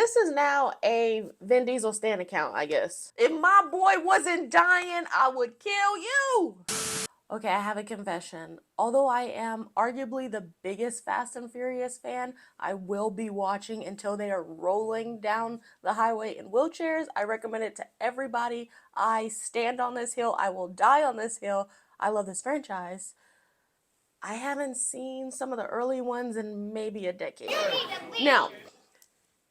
This is now a Vin Diesel stan account, I guess. If my boy wasn't dying, I would kill you. Okay, I have a confession. Although I am arguably the biggest Fast and Furious fan, I will be watching until they are rolling down the highway in wheelchairs. I recommend it to everybody. I stand on this hill. I will die on this hill. I love this franchise. I haven't seen some of the early ones in maybe a decade. Now,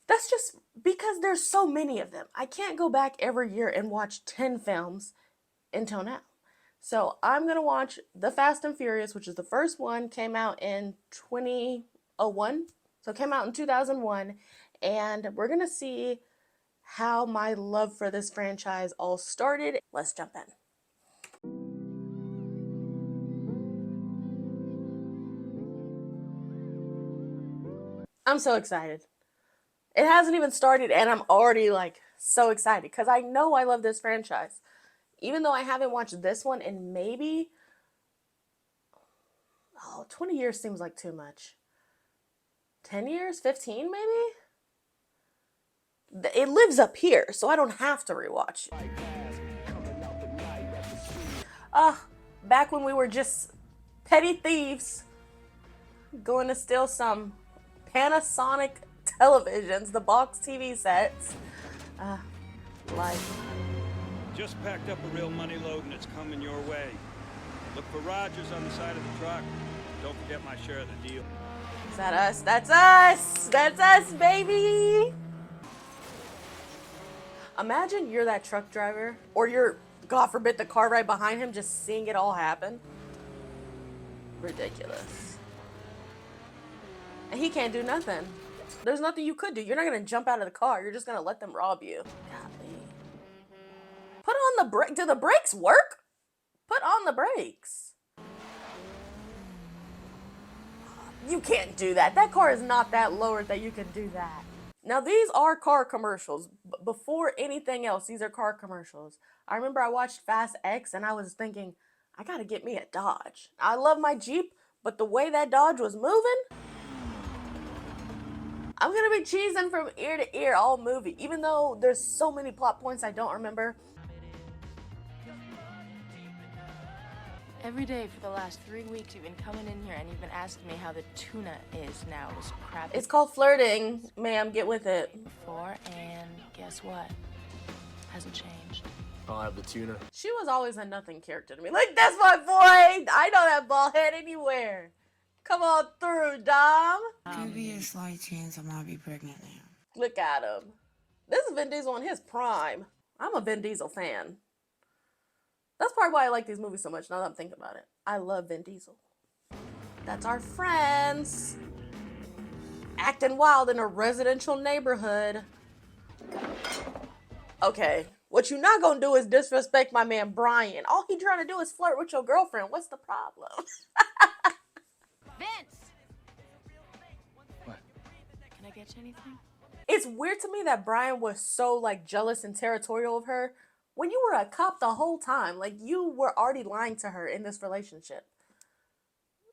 that's just because there's so many of them. I can't go back every year and watch 10 films until now. So I'm going to watch The Fast and Furious, which is the first one, came out in 2001. So it came out in 2001. And we're going to see how my love for this franchise all started. Let's jump in. I'm so excited. It hasn't even started and I'm already like so excited because I know I love this franchise. Even though I haven't watched this one in maybe, 20 years seems like too much. 10 years? 15 maybe? It lives up here, so I don't have to rewatch. Back when we were just petty thieves going to steal some Panasonic televisions, the box TV sets. Life. Just packed up a real money load and it's coming your way. Look for Rogers on the side of the truck. Don't forget my share of the deal. Is that us? That's us! That's us, baby! Imagine you're that truck driver, or you're, God forbid, the car right behind him, just seeing it all happen. Ridiculous. And he can't do nothing. There's nothing you could do. You're not gonna jump out of the car. You're just gonna let them rob you. Golly. Put on the brake. Do the brakes work? Put on the brakes. You can't do that. That car is not that lowered that you can do that. Now, these are car commercials. Before anything else, these are car commercials. I remember I watched Fast X and I was thinking, I gotta get me a Dodge. I love my Jeep, but the way that Dodge was moving, I'm gonna be cheesing from ear to ear all movie, even though there's so many plot points I don't remember. Every day for the last 3 weeks, you've been coming in here and you've been asking me how the tuna is now. This crap. It's called flirting, ma'am. Get with it. Before, and guess what? Hasn't changed. I'll have the tuna. She was always a nothing character to me. Like, that's my boy. I know that bald head anywhere. Come on through, Dom. Could be a slight chance I might be pregnant now. Look at him. This is Vin Diesel in his prime. I'm a Vin Diesel fan. That's probably why I like these movies so much now that I'm thinking about it. I love Vin Diesel. That's our friends. Acting wild in a residential neighborhood. Okay, what you're not gonna do is disrespect my man Brian. All he trying to do is flirt with your girlfriend. What's the problem? Vince! What? Can I get you anything? It's weird to me that Brian was so like jealous and territorial of her when you were a cop the whole time. Like, you were already lying to her in this relationship.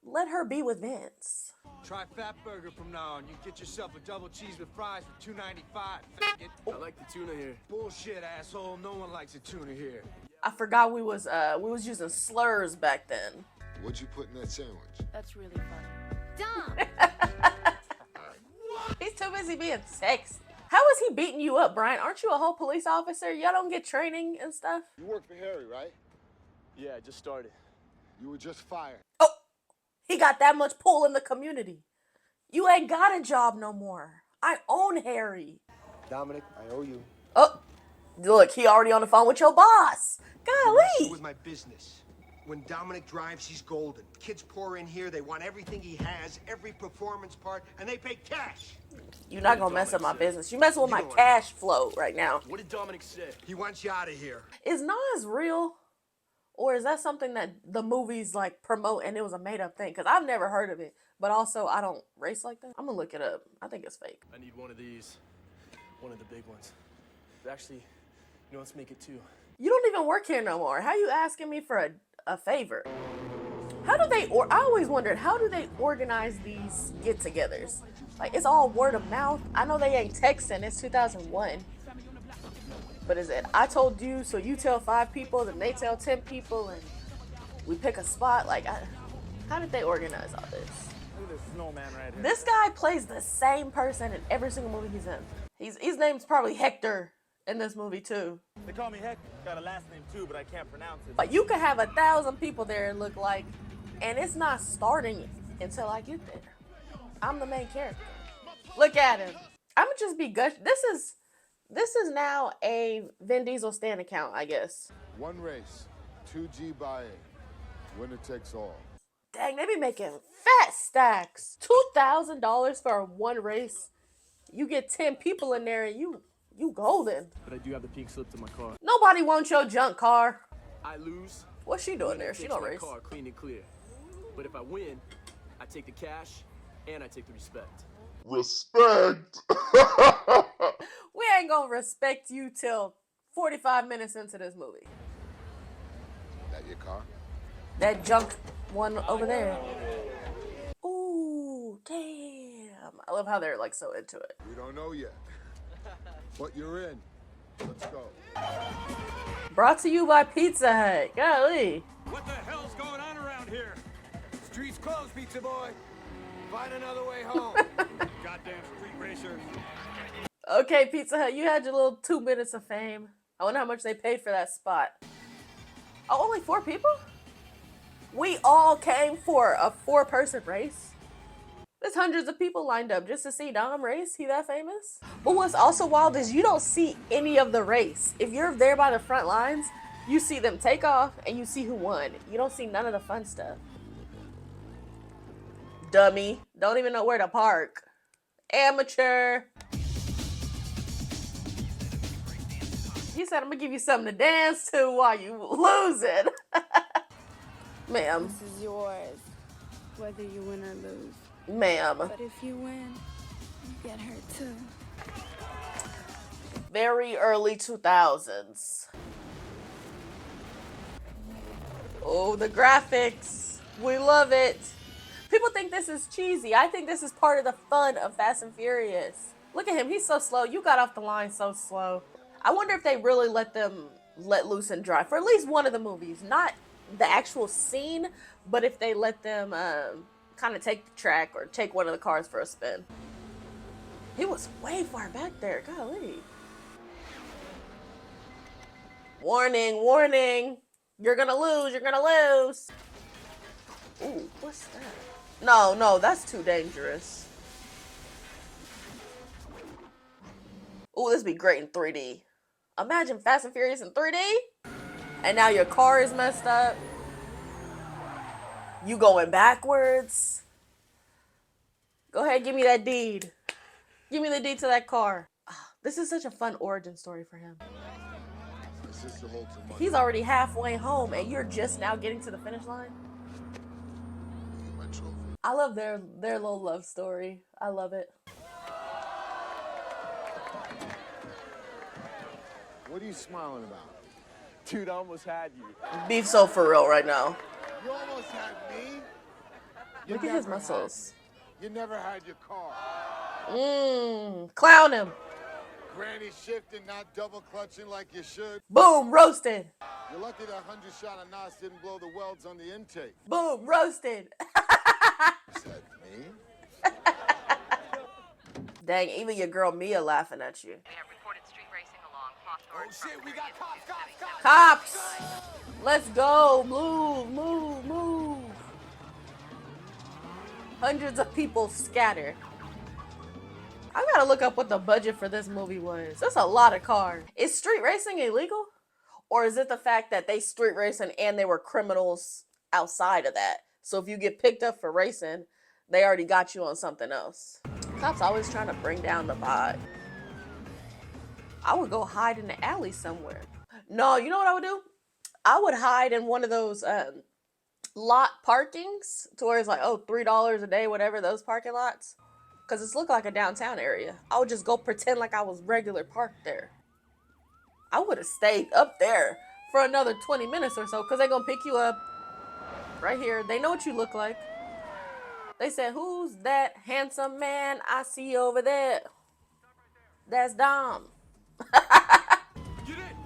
Let her be with Vince. Try Fat Burger from now on. You get yourself a double cheese with fries for $2.95. Faggot. I like the tuna here. Bullshit, asshole. No one likes a tuna here. I forgot we was using slurs back then. What'd you put in that sandwich? That's really funny. Dom! He's too busy being sexy. How is he beating you up, Brian? Aren't you a whole police officer? Y'all don't get training and stuff? You work for Harry, right? Yeah, I just started. You were just fired. Oh, he got that much pull in the community. You ain't got a job no more. I own Harry. Dominic, I owe you. Oh, look, he already on the phone with your boss. Golly. With my business. When Dominic drives, he's golden. Kids pour in here, they want everything he has, every performance part, and they pay cash. You're not gonna mess up my business. You messing with my cash flow right now. What did Dominic say? He wants you out of here. Is Nas real? Or is that something that the movies like promote and it was a made up thing? Because I've never heard of it. But also, I don't race like that. I'm gonna look it up. I think it's fake. I need one of these. One of the big ones. Actually, let's make it two. You don't even work here no more. How you asking me for a favor? How do they, I always wondered, how do they organize these get-togethers? Like, it's all word of mouth. I know they ain't texting. It's 2001. But is it, I told you, so you tell 5 people, then they tell 10 people, and we pick a spot? Like, how did they organize all this? Look at this snowman right here. This guy plays the same person in every single movie he's in. His name's probably Hector in this movie, too. They call me Heck. Got a last name too, but I can't pronounce it. But you could have 1,000 people there, it look like, and it's not starting until I get there. I'm the main character. Look at him. I'ma just be gush. This is now a Vin Diesel stan account, I guess. One race, 2G buy-in. Winner takes all. Dang, they be making fat stacks. $2,000 for one race. You get 10 people in there and you golden. But I do have the pink slip to my car. Nobody wants your junk car. I lose. What's she doing there? She takes don't my race. car clean and clear. But if I win, I take the cash and I take the respect. Respect! We ain't gonna respect you till 45 minutes into this movie. That your car? That junk one over there. Ooh, damn. I love how they're like so into it. We don't know yet. But you're in. Let's go. Brought to you by Pizza Hut. Golly. What the hell's going on around here? Streets closed, pizza boy. Find another way home. Goddamn street racer. Okay, Pizza Hut, you had your little 2 minutes of fame. I wonder how much they paid for that spot. Oh, only 4 people? We all came for a 4-person race? There's hundreds of people lined up just to see Dom race. He that famous? But what's also wild is you don't see any of the race. If you're there by the front lines, you see them take off and you see who won. You don't see none of the fun stuff. Dummy. Don't even know where to park. Amateur. He said, I'm gonna give you something to dance to while you losing. Ma'am. This is yours, whether you win or lose. Ma'am. But if you win, you get hurt too. Very early 2000s. Oh, the graphics. We love it. People think this is cheesy. I think this is part of the fun of Fast and Furious. Look at him. He's so slow. You got off the line so slow. I wonder if they really let them let loose and drive for at least one of the movies. Not the actual scene, but if they let them kind of take the track or take one of the cars for a spin. He was way far back there. Golly. Warning, warning. You're gonna lose. You're gonna lose. Ooh, what's that? No, that's too dangerous. Ooh, this would be great in 3D. Imagine Fast and Furious in 3D. And now your car is messed up. You going backwards. Go ahead, give me that deed. Give me the deed to that car. This is such a fun origin story for him. My sister holds the money. He's already halfway home and you're just now getting to the finish line. My trophy. I love their little love story. I love it. What are you smiling about? Dude, I almost had you. Beef so for real right now. You almost had me. You Look at his never had muscles. me. You never had your car. Clown him. Granny shifting, not double clutching like you should. Boom, roasted. You're lucky that 100 shot of Nas didn't blow the welds on the intake. Boom, roasted. Is that me? Dang, even your girl Mia laughing at you. We have reported street racing along Hawthorne. Oh shit, we got cops. Cops! Let's go. Move. Hundreds of people scattered. I gotta look up what the budget for this movie was. That's a lot of cars. Is street racing illegal? Or is it the fact that they street racing and they were criminals outside of that? So if you get picked up for racing, they already got you on something else. Cops always trying to bring down the vibe. I would go hide in the alley somewhere. No, you know what I would do? I would hide in one of those lot parkings to where it's like, oh, $3 a day, whatever, those parking lots. Because it's look like a downtown area. I would just go pretend like I was regular parked there. I would have stayed up there for another 20 minutes or so because they're going to pick you up right here. They know what you look like. They said, who's that handsome man I see over there? That's Dom. Get in!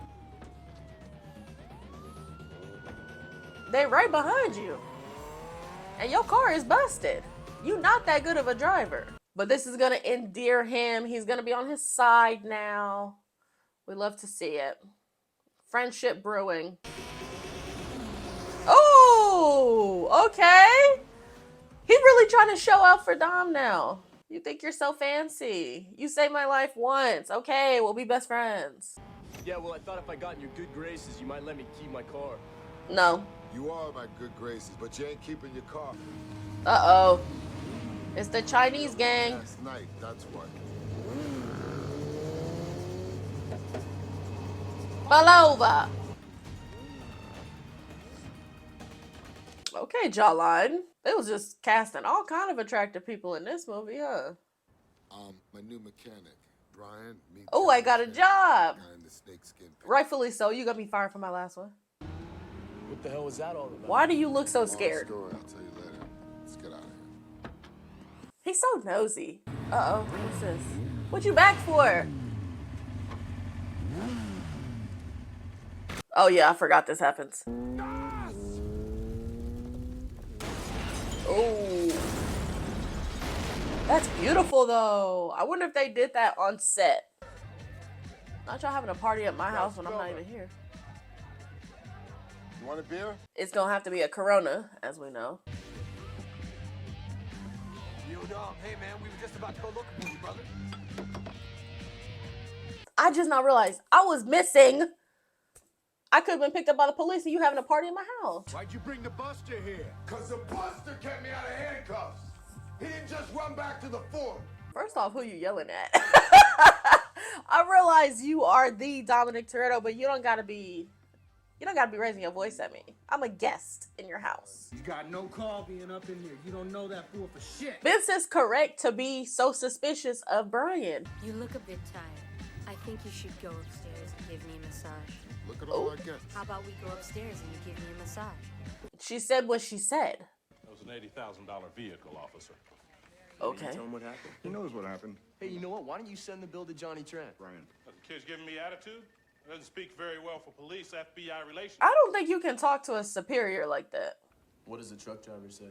They right behind you. And your car is busted. You not that good of a driver. But this is gonna endear him. He's gonna be on his side now. We love to see it. Friendship brewing. Oh, okay. He's really trying to show out for Dom now. You think you're so fancy. You saved my life once. Okay, we'll be best friends. Yeah, well, I thought if I got in your good graces, you might let me keep my car. No. You are my good graces, but you ain't keeping your car. Uh-oh. It's the Chinese gang. Last night, that's what. Pull over. Okay, jawline. They was just casting all kind of attractive people in this movie, huh? My new mechanic, Brian. Oh, I got a job. Guy in the snakeskin pants. Rightfully so. You got me fired from my last one. What the hell was that all about? Why do you look so Long scared? story, I'll tell you later. Let's get out of here. He's so nosy. Uh-oh. What's this? What you back for? Oh, yeah. I forgot this happens. Oh. That's beautiful, though. I wonder if they did that on set. Not y'all having a party at my house when I'm not even here. You want a beer? It's gonna have to be a Corona, as we know. You know, hey man, we were just about to go looking for you, brother. I just not realized I was missing. I could have been picked up by the police and you having a party in my house. Why'd you bring the buster here? Cause the buster kept me out of handcuffs. He didn't just run back to the fort. First off, who you yelling at? I realize you are the Dominic Toretto, but you don't gotta be raising your voice at me. I'm a guest in your house. You got no call being up in here. You don't know that fool for shit. Vince is correct to be so suspicious of Brian. You look a bit tired. I think you should go upstairs and give me a massage. Look at all our guests. How about we go upstairs and you give me a massage? She said what she said. That was an $80,000 vehicle, officer. Okay. You tell him what happened? He knows what happened. Hey, you know what? Why don't you send the bill to Johnny Trent? Brian. The kid's giving me attitude? Doesn't speak very well for police, FBI relations. I don't think you can talk to a superior like that. What does the truck driver say?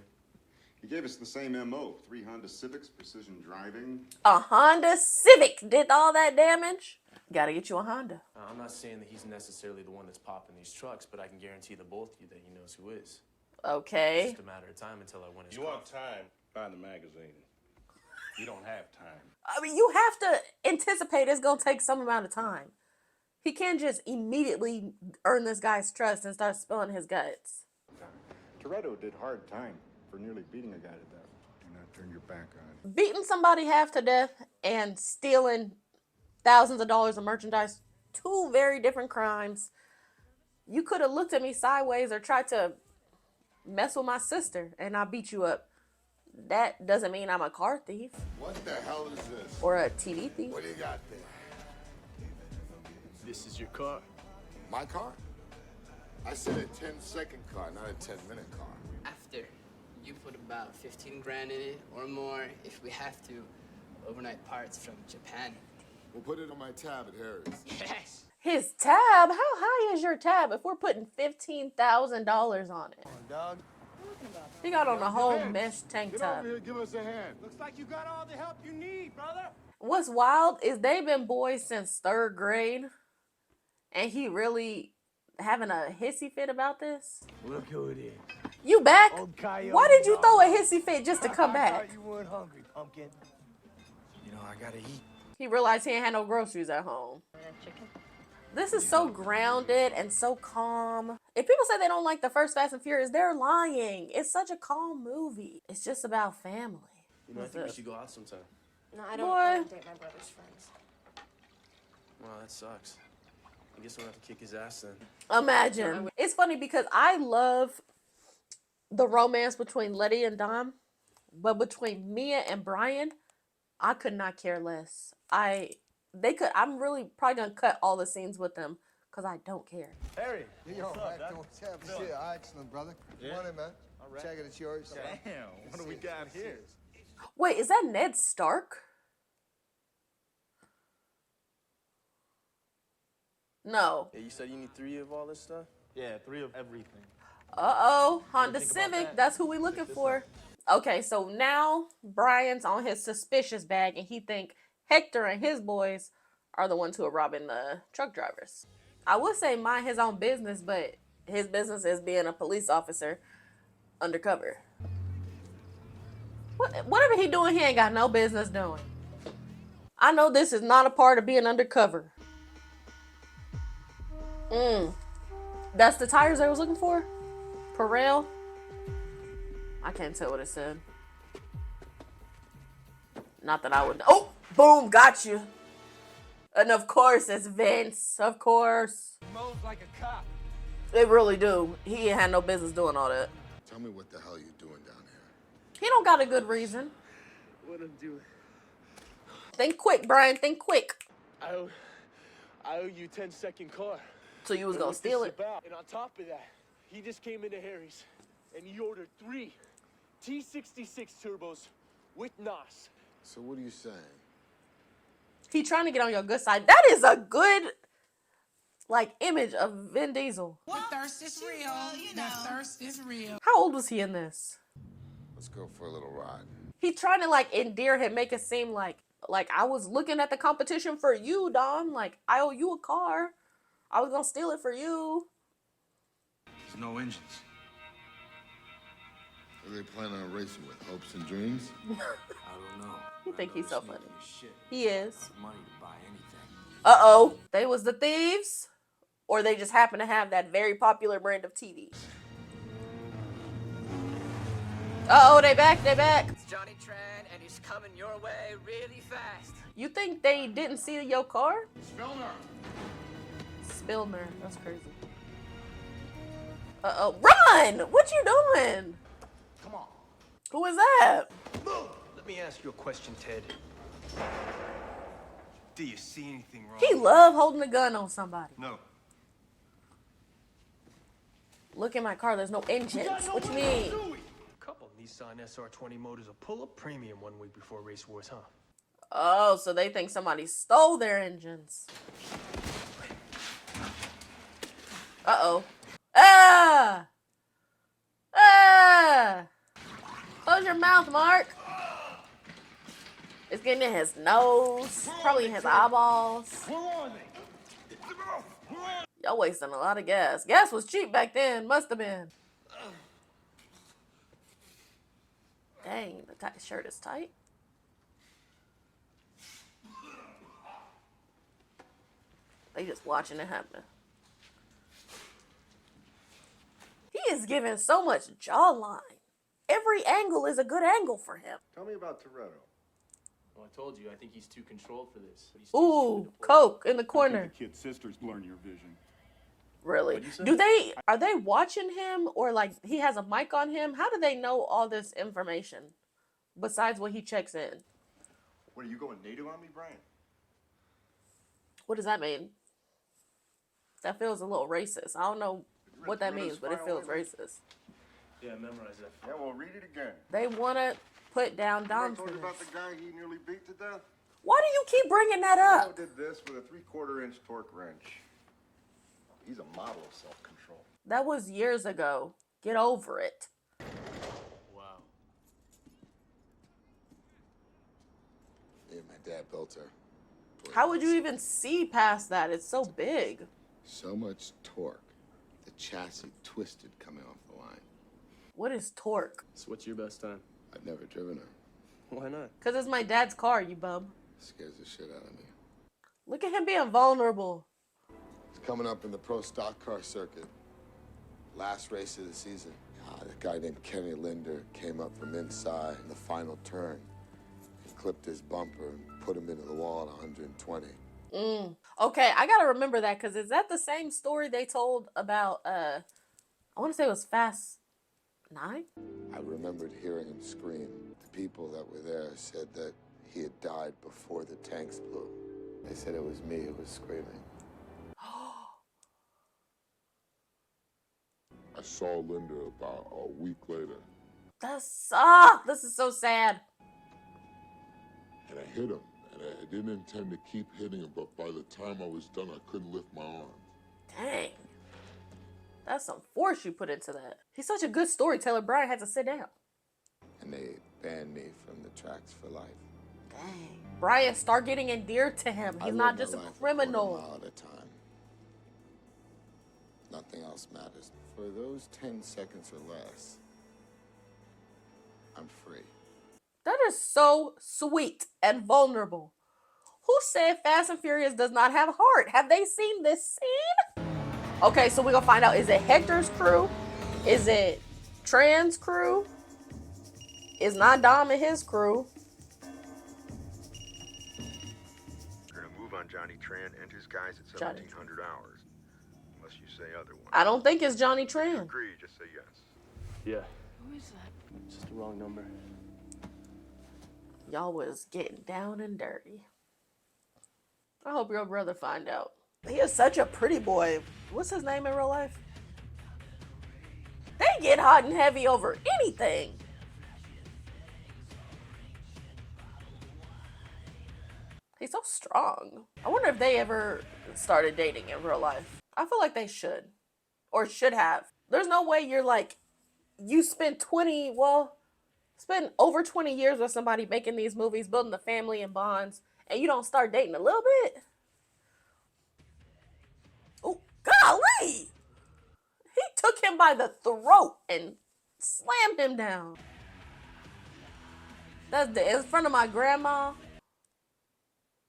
He gave us the same MO. 3 Honda Civics, precision driving. A Honda Civic did all that damage? Gotta get you a Honda. I'm not saying that he's necessarily the one that's popping these trucks, but I can guarantee the both of you that he knows who is. Okay. It's just a matter of time until I win his You want time? Find the magazine. You don't have time. I mean, you have to anticipate it's gonna take some amount of time. He can't just immediately earn this guy's trust and start spilling his guts. Toretto did hard time for nearly beating a guy to death. Do not turn your back on. Beating somebody half to death and stealing thousands of dollars of merchandise, 2 very different crimes. You could have looked at me sideways or tried to mess with my sister and I beat you up. That doesn't mean I'm a car thief. What the hell is this? Or a TV thief. What do you got there? This is your car. My car? I said a 10-second car, not a 10-minute car. After you put about 15 grand in it or more, if we have to, overnight parts from Japan. We'll put it on my tab at Harry's. Yes. His tab? How high is your tab if we're putting $15,000 on it? Dog. He got on a whole mesh tank Get top. over here, give us a hand. Looks like you got all the help you need, brother. What's wild is they've been boys since 3rd grade. And he really having a hissy fit about this? Look who it is. You back? Coyote. Why did you throw a hissy fit just to come back? I thought you weren't hungry, pumpkin. You know, I gotta eat. He realized he ain't had no groceries at home. This is so grounded and so calm. If people say they don't like the first Fast and Furious, they're lying. It's such a calm movie. It's just about family. You know, I think we should go out sometime. No, I don't date my brother's friends. Well, that sucks. I guess we'll have to kick his ass then. Imagine. It's funny because I love the romance between Letty and Dom, but between Mia and Brian, I could not care less. I'm really probably gonna cut all the scenes with them because I don't care. Harry, Yo, excellent, brother. Yeah. Come on in, man. All Check it, it's yours. Damn, what do we got here? Wait, is that Ned Stark? No. Yeah, you said you need 3 of all this stuff? Yeah, 3 of everything. Uh-oh, Honda Think about Civic. that. That's who we looking for. Okay, so now Brian's on his suspicious bag, and he think Hector and his boys are the ones who are robbing the truck drivers. I would say mind his own business, but his business is being a police officer undercover. Whatever he doing, he ain't got no business doing. I know this is not a part of being undercover. That's the tires I was looking for? Perel? I can't tell what it said. Not that I would. Oh, boom, got you. And of course, it's Vince. Of course. Moves like a cop. They really do. He ain't had no business doing all that. Tell me what the hell you doing down here. He don't got a good reason. What I'm doing? Think quick, Brian. Think quick. I owe you 10-second car. So you was gonna steal it? And on top of that, he just came into Harry's and he ordered 3 T66 turbos with NOS. So what are you saying? He trying to get on your good side. That is a good, like, image of Vin Diesel. The thirst is real. The thirst is real. How old was he in this? Let's go for a little ride. He's trying to, like, endear him, make it seem like I was looking at the competition for you, Don. Like, I owe you a car. I was gonna steal it for you. There's no engines. What are they planning on racing with? Hopes and dreams? I don't know. You think he's so funny. Shit. He is. Money to buy anything. Uh-oh. They was the thieves? Or they just happen to have that very popular brand of TV? Uh-oh, they back. It's Johnny Tran, and he's coming your way really fast. You think they didn't see your car? Spillner. That's crazy. Uh-oh. Run! What you doing? Come on. Who is that? Let me ask you a question, Ted. Do you see anything wrong? He love holding a gun on somebody. No. Look in my car. There's no engines. What you mean? Couple Nissan SR20 motors will pull up premium 1 week before race wars, huh? Oh, so they think somebody stole their engines. Uh-oh. Ah! Ah! Close your mouth, Mark. It's getting in his nose, probably in his eyeballs. Y'all wasting a lot of gas. Gas was cheap back then, must have been. Dang, the shirt is tight. They just watching it happen. He is giving so much jawline. Every angle is a good angle for him. Tell me about Toretto. Well, I told you, I think he's too controlled for this. Ooh, Coke in the corner. The kid's sisters blurring your vision. Really? Are they watching him, or like he has a mic on him? How do they know all this information besides what he checks in? What, are you going native on me, Brian? What does that mean? That feels a little racist. I don't know what that means, but it feels racist. Yeah, memorize that. Yeah, well, read it again. They want to put down Dom I for told you this. about the guy he nearly beat to death? Why do you keep bringing that I up? did this with a 3/4 inch torque wrench. He's a model of self-control. That was years ago. Get over it. Wow. Me and my dad built her. How would you even see past that? It's so big. So much torque. The chassis twisted coming off the line. What is torque? So what's your best time? I've never driven her. Why not? Because it's my dad's car, you bum. Scares the shit out of me. Look at him being vulnerable. It's coming up in the pro stock car circuit. Last race of the season. A guy named Kenny Linder came up from inside in the final turn. He clipped his bumper and put him into the wall at 120. Okay, I gotta remember that, because is that the same story they told about, I want to say it was Fast 9? I remembered hearing him scream. The people that were there said that he had died before the tanks blew. They said it was me who was screaming. I saw Linda about a week later. This is so sad. And I hit him. And I didn't intend to keep hitting him, but by the time I was done, I couldn't lift my arms. Dang. That's some force you put into that. He's such a good storyteller, Brian had to sit down. And they banned me from the tracks for life. Dang. Brian, start getting endeared to him. He's not just a criminal. All the time. Nothing else matters. For those 10 seconds or less, I'm free. That is so sweet and vulnerable. Who said Fast and Furious does not have heart? Have they seen this scene? Okay, so we're gonna find out, is it Hector's crew? Is it Tran's crew? Is not Dom and his crew? We're gonna move on Johnny Tran and his guys at 1700 hours. Unless you say otherwise. I don't think it's Johnny Tran. If you agree, just say yes. Yeah. Who is that? It's just the wrong number. Y'all was getting down and dirty. I hope your brother find out. He is such a pretty boy. What's his name in real life? They get hot and heavy over anything. He's so strong. I wonder if they ever started dating in real life. I feel like they should. Or should have. There's no way you're like, you spend over 20 years with somebody making these movies, building the family and bonds, and you don't start dating a little bit? Oh, golly! He took him by the throat and slammed him down. That's in front of my grandma,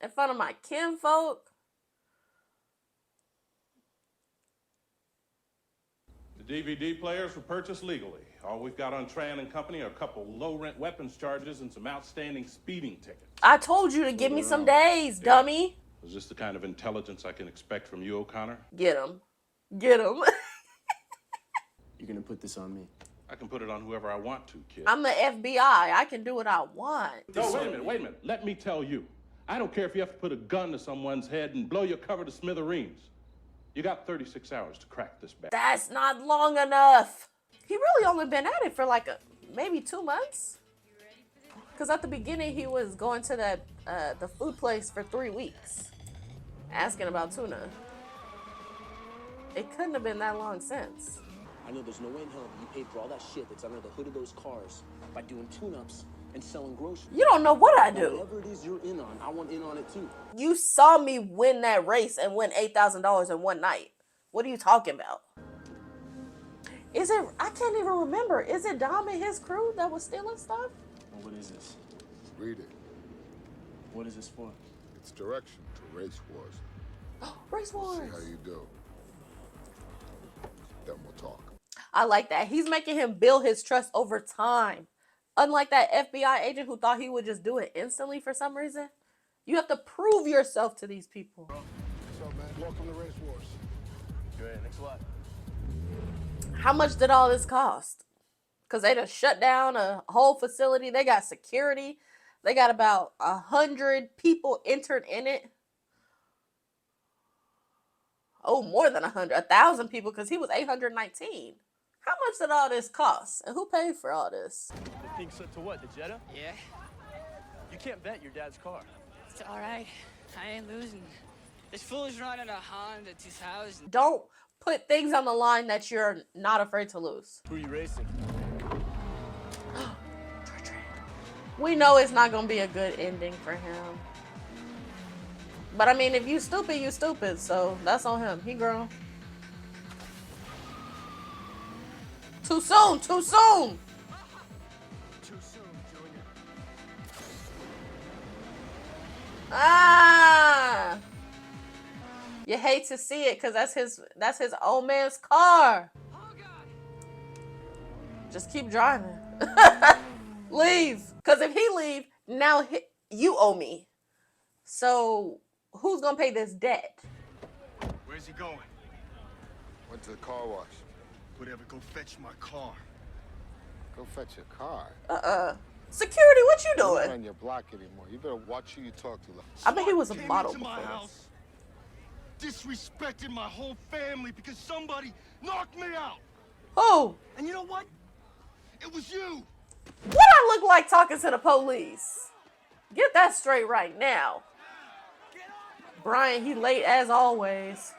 in front of my kinfolk. The DVD players were purchased legally. All we've got on Tran and Company are a couple low-rent weapons charges and some outstanding speeding tickets. I told you to give me some days, dummy. Is this the kind of intelligence I can expect from you, O'Connor? Get him. Get him. You're gonna put this on me. I can put it on whoever I want to, kid. I'm the FBI. I can do what I want. No, wait a minute. Let me tell you. I don't care if you have to put a gun to someone's head and blow your cover to smithereens. You got 36 hours to crack this bag. That's not long enough. He really only been at it for like maybe 2 months. Because at the beginning, he was going to the food place for 3 weeks, asking about tuna. It couldn't have been that long since. I know there's no way in hell that you paid for all that shit that's under the hood of those cars by doing tune-ups and selling groceries. You don't know what I do. Whatever it is you're in on, I want in on it too. You saw me win that race and win $8,000 in one night. What are you talking about? Is it, I can't even remember. Is it Dom and his crew that was stealing stuff? What is this? Read it. What is this for? It's direction to Race Wars. Race Wars. See how you do. Then we'll talk. I like that. He's making him build his trust over time. Unlike that FBI agent who thought he would just do it instantly for some reason. You have to prove yourself to these people. What's up, man? Welcome to Race Wars. Good. Thanks a lot. How much did all this cost? Because they just shut down a whole facility. They got security. They got about 100 people entered in it. Oh, more than 100. 1,000 people, because he was 819. How much did all this cost? And who paid for all this? The thing set to what? The Jetta? Yeah? You can't bet your dad's car. It's all right. I ain't losing. This fool is running a Honda 2000. Don't put things on the line that you're not afraid to lose. Who are you racing? We know it's not going to be a good ending for him. But I mean, if you stupid, you stupid. So that's on him. He grown. Too soon. Too soon. Too soon, Junior. Ah. You hate to see it because that's his old man's car. Just keep driving. Leave. Because if he leave, now you owe me. So who's going to pay this debt? Where's he going? Went to the car wash. Whatever, go fetch my car. Go fetch your car. Security, what you You're doing? not on your block anymore. You better watch who you talk to. I bet he was a Came model into my before house, disrespected my whole family because somebody knocked me out. Who? And you know what? It was you. What I look like talking to the police? Get that straight right now. Brian, he late as always.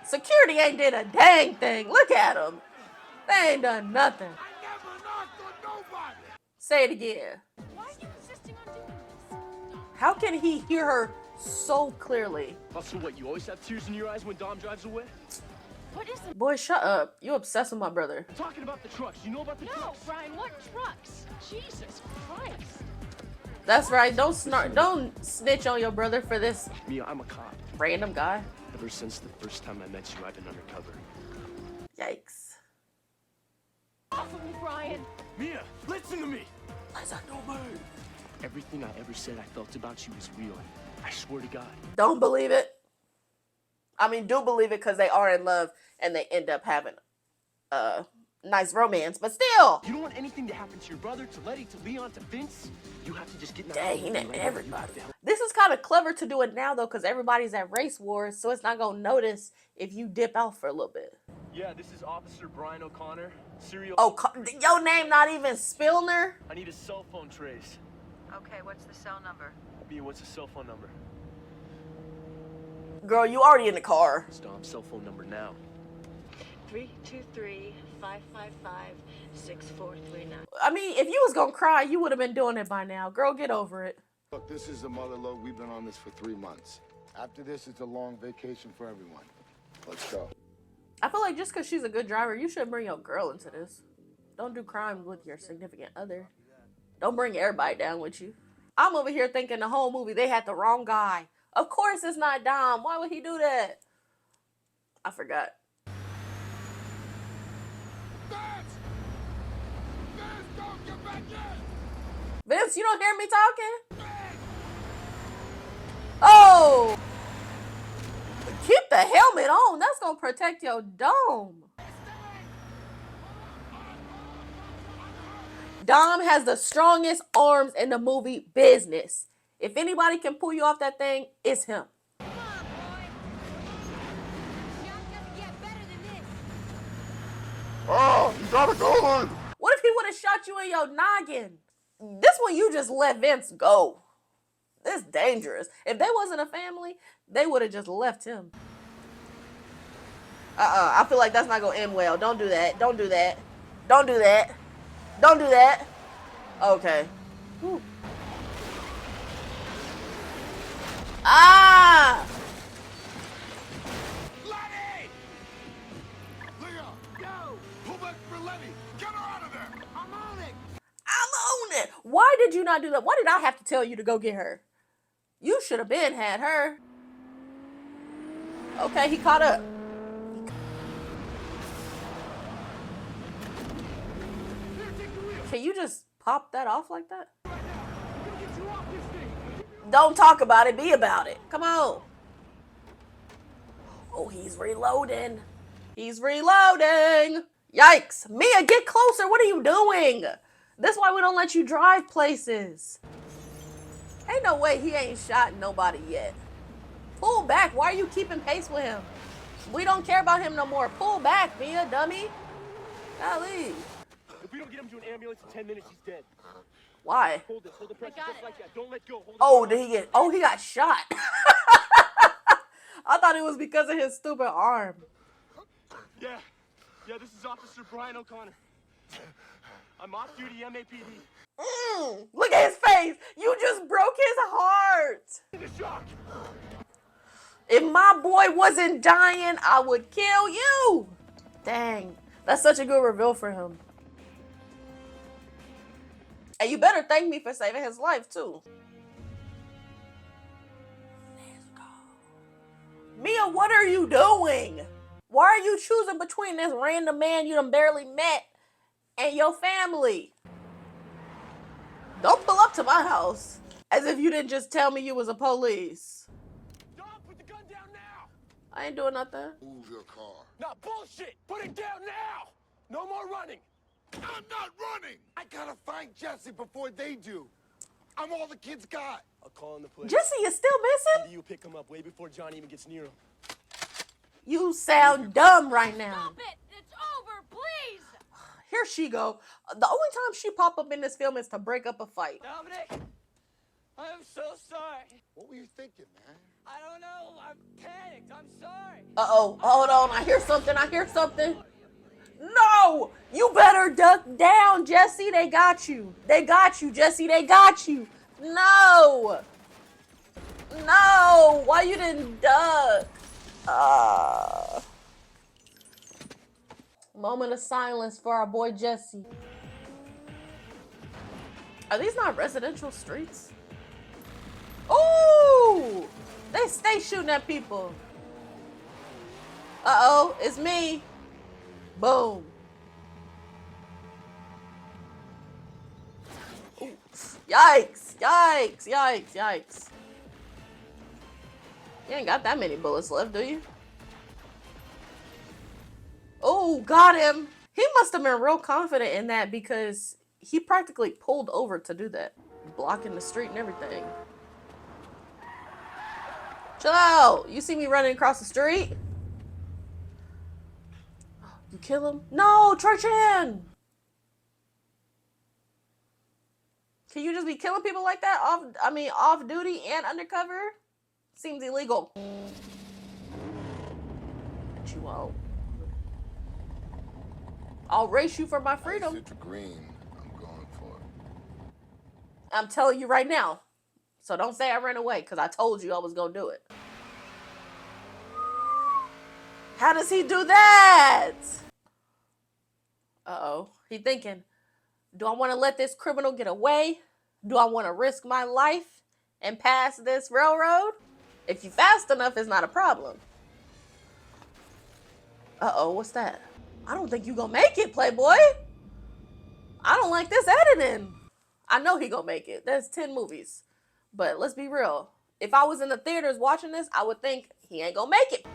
Security ain't did a dang thing. Look at him. They ain't done nothing. I never knocked on nobody. Say it again. Why are you insisting on doing this? How can he hear her so clearly? So what, you always have tears in your eyes when Dom drives away? What is the... Boy, shut up. You obsessed with my brother. I'm talking about the trucks. You know about the No, trucks? Brian, what trucks? Jesus Christ. That's right. Don't snitch on your brother for this Mia, I'm a cop. random guy. Ever since the first time I met you, I've been undercover. Yikes. Off of me, Brian. Mia, listen to me. Listen to me. Everything I ever said I felt about you is real. I swear to God. Don't believe it. I mean, do believe it because they are in love and they end up having nice romance, but still. You don't want anything to happen to your brother, to Letty, to Leon, to Vince? You have to just get in that. Dang, he named everybody. This is kind of clever to do it now, though, because everybody's at race wars, so it's not going to notice if you dip out for a little bit. Yeah, this is Officer Brian O'Connor. Serial. Oh, your name not even Spillner? I need a cell phone trace. Okay, what's the cell number? Mia, what's the cell phone number? Girl, you already in the car. It's Dom's cell phone number now. 323-555-6439. I mean, if you was going to cry, you would have been doing it by now. Girl, get over it. Look, this is the mother lode. We've been on this for 3 months. After this, it's a long vacation for everyone. Let's go. I feel like just because she's a good driver, you should bring your girl into this. Don't do crime with your significant other. Don't bring everybody down with you. I'm over here thinking the whole movie, they had the wrong guy. Of course it's not Dom. Why would he do that? I forgot. Vince, you don't hear me talking? Oh! Keep the helmet on. That's going to protect your dome. Dom has the strongest arms in the movie business. If anybody can pull you off that thing, it's him. Come on, boy. Shot doesn't get better than this. Oh, you got a gun! What if he would have shot you in your noggin? This one, you just let Vince go. This is dangerous. If they wasn't a family, they would have just left him. I feel like that's not going to end well. Don't do that. Don't do that. Don't do that. Don't do that. Okay. Whew. Ah! Letty! Leon! Yo! Pull back for Letty! Get her out of there! I'm on it! I'm on it. Why did you not do that? Why did I have to tell you to go get her? You should have been had her. Okay, he caught up. Can you just pop that off like that? Don't talk about it, be about it. Come on. Oh, he's reloading. He's reloading. Yikes. Mia, get closer. What are you doing? That's why we don't let you drive places. Ain't no way he ain't shot nobody yet. Pull back. Why are you keeping pace with him? We don't care about him no more. Pull back, Mia, dummy. Golly. If we don't get him to an ambulance in 10 minutes, he's dead. Why? Hold this. Hold the pressure just like that. Don't let go. Hold Oh, did he get... Oh, he got shot. I thought it was because of his stupid arm. Yeah. Yeah, this is Officer Brian O'Connor. I'm off duty MAPD. Look at his face. You just broke his heart. If my boy wasn't dying, I would kill you. Dang. That's such a good reveal for him. And you better thank me for saving his life, too. Let's go. Mia, what are you doing? Why are you choosing between this random man you done barely met and your family? Don't pull up to my house as if you didn't just tell me you was a police. Dom, put the gun down now. I ain't doing nothing. Move your car. Nah, bullshit. Put it down now. No more running. I'm not running! I gotta find Jesse before they do. I'm all the kids got. I'll call in the police. Jesse is still missing? You pick him up way before Johnny even gets near him. You sound dumb right now. Stop it! It's over, please! Here she go. The only time she pop up in this film is to break up a fight. Dominic, I am so sorry. What were you thinking, man? I don't know. I'm panicked. I'm sorry. Uh-oh. Hold on. I hear something. I hear something. No! You better duck down, Jesse. They got you. They got you, Jesse. They got you. No! No! Why you didn't duck? Moment of silence for our boy Jesse. Are these not residential streets? Ooh! They stay shooting at people. Uh-oh, it's me. Boom. Ooh. Yikes, yikes, yikes, yikes. You ain't got that many bullets left, do you? Oh, got him. He must have been real confident in that because he practically pulled over to do that. Blocking the street and everything. Chill out. You see me running across the street? You kill him? No, Trichan! Can you just be killing people like that? Off duty and undercover? Seems illegal. But you won't. I'll race you for my freedom. If it's green, I'm going for it. I'm telling you right now. So don't say I ran away, because I told you I was going to do it. How does he do that? Uh-oh. He thinking, do I want to let this criminal get away? Do I want to risk my life and pass this railroad? If you fast enough, it's not a problem. Uh-oh, what's that? I don't think you gonna make it, Playboy. I don't like this editing. I know he gonna make it. There's 10 movies. But let's be real. If I was in the theaters watching this, I would think he ain't gonna make it.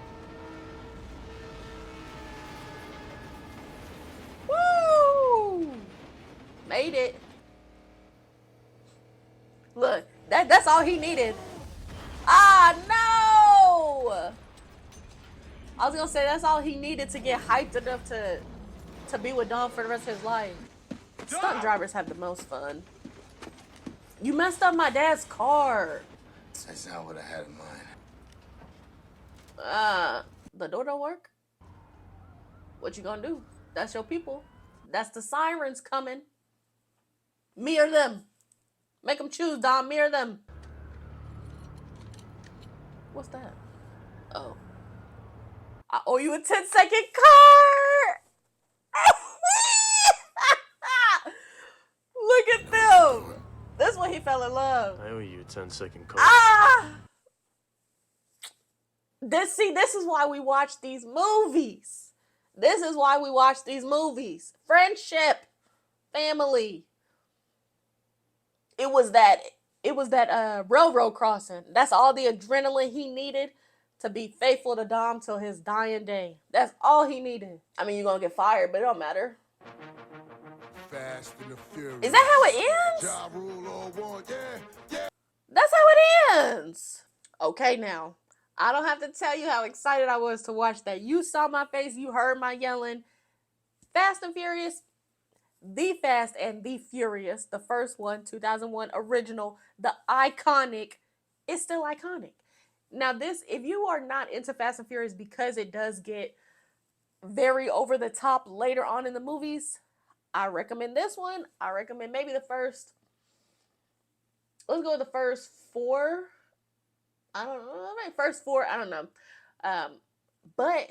Woo! Made it. Look, that's all he needed. Ah, no! I was gonna say that's all he needed to get hyped enough to be with Dom for the rest of his life. Stunt drivers have the most fun. You messed up my dad's car. That's not what I had in mind. The door don't work? What you gonna do? That's your people. That's the sirens coming. Me or them. Make them choose, Dom. Me or them. What's that? Oh. I owe you a 10-second car! Look at them! That's when he fell in love. I owe you a 10-second call. Ah! This is why we watch these movies. This is why we watch these movies. Friendship. Family. It was that railroad crossing. That's all the adrenaline he needed to be faithful to Dom till his dying day. That's all he needed. I mean, you're gonna get fired, but it don't matter. Fast and the Furious. Is that how it ends? Ja Rule all one. Yeah. That's how it ends. Okay, now. I don't have to tell you how excited I was to watch that. You saw my face. You heard my yelling. Fast and Furious. The Fast and the Furious. The first one, 2001 original. The iconic. It's still iconic. Now this, if you are not into Fast and Furious because it does get very over the top later on in the movies, I recommend this one. I recommend maybe the first, let's go with the first 4. I don't know, maybe first 4, I don't know. But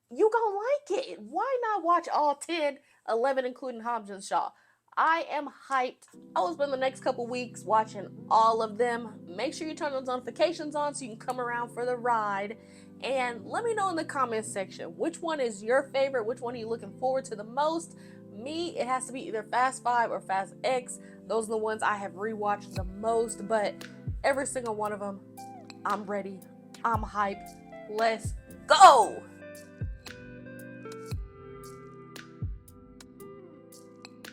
you gonna like it. Why not watch all 10, 11, including Hobbs and Shaw? I am hyped. I will spend the next couple weeks watching all of them. Make sure you turn those notifications on so you can come around for the ride. And let me know in the comments section, which one is your favorite? Which one are you looking forward to the most? Me, it has to be either Fast 5 or Fast X. Those are the ones I have rewatched the most, but every single one of them, I'm ready. I'm hyped. Let's go!